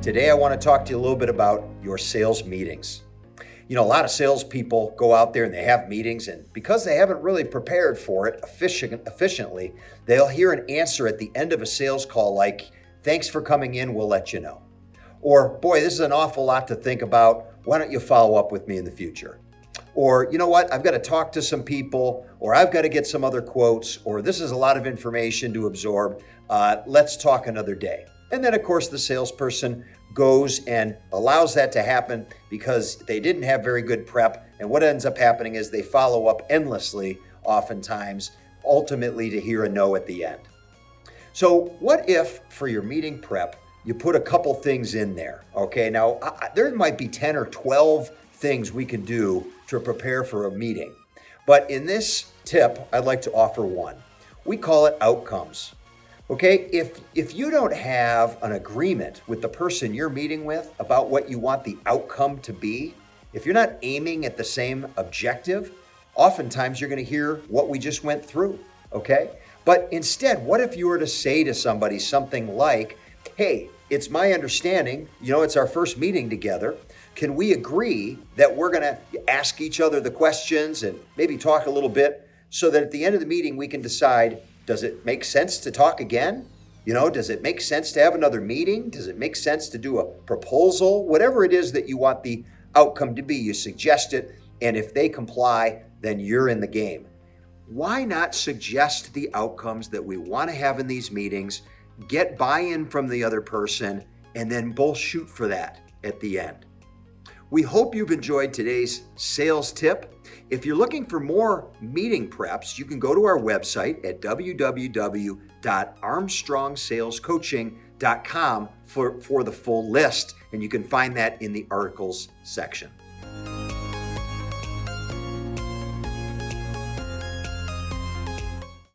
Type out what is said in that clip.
Today, I want to talk to you a little bit about your sales meetings. A lot of salespeople go out there and they have meetings, and because they haven't really prepared for it efficiently, they'll hear an answer at the end of a sales call like, "Thanks for coming in, we'll let you know." Or, "Boy, this is an awful lot to think about. Why don't you follow up with me in the future?" Or, "You know what, I've got to talk to some people," or "I've got to get some other quotes," or "This is a lot of information to absorb. Let's talk another day." And then, of course, the salesperson goes and allows that to happen because they didn't have very good prep. And what ends up happening is they follow up endlessly, oftentimes, ultimately to hear a no at the end. So what if for your meeting prep, you put a couple things in there? Okay, now there might be 10 or 12 things we can do to prepare for a meeting. But in this tip, I'd like to offer one. We call it outcomes. Okay, if you don't have an agreement with the person you're meeting with about what you want the outcome to be, if you're not aiming at the same objective, oftentimes you're going to hear what we just went through, okay? But instead, what if you were to say to somebody something like, "Hey, it's my understanding, it's our first meeting together. Can we agree that we're going to ask each other the questions and maybe talk a little bit so that at the end of the meeting we can decide, does it make sense to talk again? Does it make sense to have another meeting? Does it make sense to do a proposal?" Whatever it is that you want the outcome to be, you suggest it, and if they comply, then you're in the game. Why not suggest the outcomes that we want to have in these meetings, get buy-in from the other person, and then both shoot for that at the end? We hope you've enjoyed today's sales tip. If you're looking for more meeting preps, you can go to our website at www.armstrongsalescoaching.com for the full list, and you can find that in the articles section.